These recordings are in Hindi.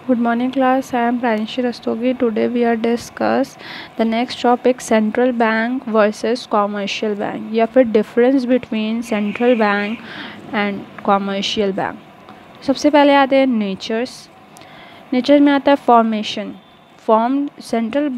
Good morning class, I am Pranshi Rastogi. Today we are discuss the next topic central bank versus commercial bank या फिर difference between central bank and commercial bank. सबसे पहले आते हैं नेचर में आता है formation central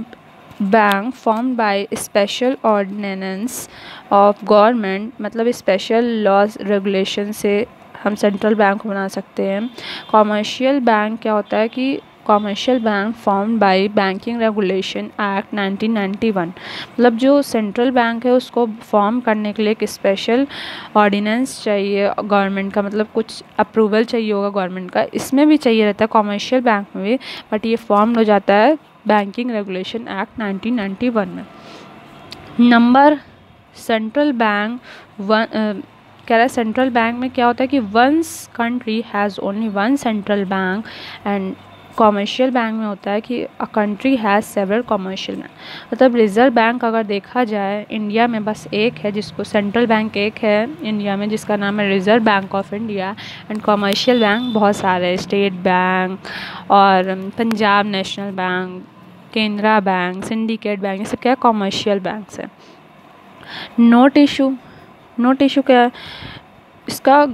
bank formed by special ordinance of government, मतलब स्पेशल लॉज रेगुलेशन से हम सेंट्रल बैंक बना सकते हैं। कॉमर्शियल बैंक क्या होता है कि commercial bank formed bye banking regulation act 1991, मतलब जो सेंट्रल बैंक है उसको फॉर्म करने के लिए एक स्पेशल ऑर्डिनेंस चाहिए गवर्नमेंट का, मतलब कुछ अप्रूवल चाहिए होगा गवर्नमेंट का। इसमें भी चाहिए रहता है कॉमर्शियल बैंक में भी, बट ये फॉर्म हो जाता है बैंकिंग रेगुलेशन एक्ट 1991 में। नंबर सेंट्रल बैंक कह रहा है सेंट्रल बैंक में क्या होता है कि once country has only one central bank, and commercial bank में होता है कि a country has several commercial bank. मतलब रिजर्व बैंक अगर देखा जाए इंडिया में बस एक है, जिसको सेंट्रल बैंक एक है इंडिया में जिसका नाम है reserve bank of India, and commercial bank बहुत सारे हैं, स्टेट बैंक और Punjab national bank, Canara bank, syndicate bank, ये सब क्या है कॉमर्शियल बैंक्स है। नोट इशू क्या है इसका,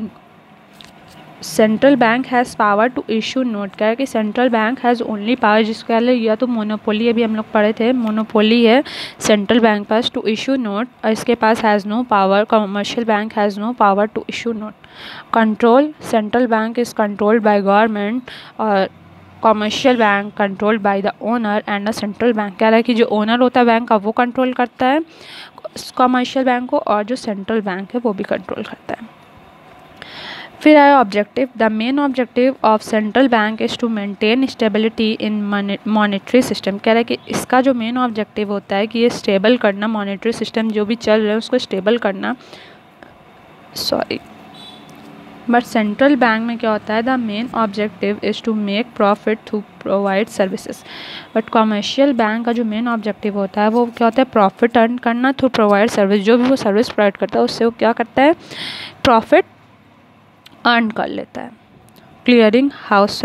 central bank has power to issue note. क्या है कि central bank has only power, जिसको कह ले या तो मोनोपोली, अभी हम लोग पढ़े थे मोनोपोली है सेंट्रल बैंक पास टू इशू नोट, और इसके पास has no power. Commercial bank has no power to issue note. Control central bank is controlled by government, और commercial bank controlled by the owner and a central bank. कह रहा है कि जो ओनर होता है बैंक का वो कंट्रोल करता है कॉमर्शियल बैंक को, और जो सेंट्रल बैंक है वो भी कंट्रोल करता है। फिर आया objective. The main objective of central bank is to maintain stability in monetary system. कह रहा है कि इसका जो मेन ऑब्जेक्टिव होता है कि ये स्टेबल करना, मॉनेटरी सिस्टम जो भी चल रहा है उसको स्टेबल करना। बट सेंट्रल बैंक में क्या होता है, the main objective is to make profit through provide services. But commercial bank का जो मेन ऑब्जेक्टिव होता है वो क्या होता है, प्रॉफिट अर्न करना थ्रू प्रोवाइड सर्विस। जो भी वो सर्विस प्रोवाइड करता है उससे वो क्या करता है, प्रॉफिट अर्न कर लेता है। क्लियरिंग हाउस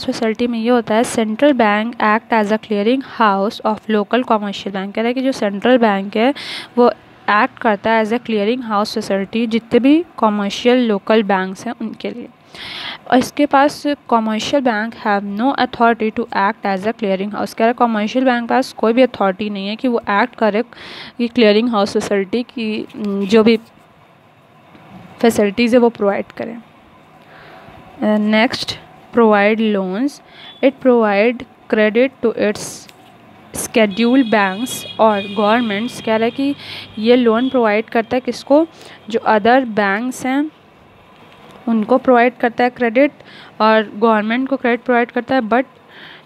फैसिलिटी में ये होता है, central bank act as a clearing house of local commercial bank. कह रहा है कि जो सेंट्रल बैंक है वो एक्ट करता है as a clearing house facility जितने भी कॉमर्शियल लोकल बैंक्स हैं उनके लिए। और इसके पास commercial bank have no authority to act as a clearing house. कह रहा है कॉमर्शियल बैंक पास कोई भी अथॉरिटी नहीं है कि वो एक्ट करे कि क्लियरिंग हाउस फैसिलिटी की जो भी फैसिलिटीज़ है वो प्रोवाइड करें। Next, provide loans. It provide credit to its schedule banks और गवर्नमेंट्स। कह रहा है कि ये लोन प्रोवाइड करता है किसको, जो अदर बैंक्स हैं उनको प्रोवाइड करता है क्रेडिट, और गवर्नमेंट को क्रेडिट प्रोवाइड करता है। बट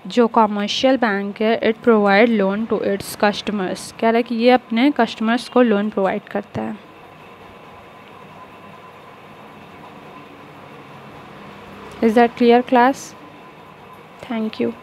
जो कॉमर्शियल बैंक है it provide loan to its customers. कह रहा है कि ये अपने कस्टमर्स को लोन प्रोवाइड करता है। Is that clear class? Thank you.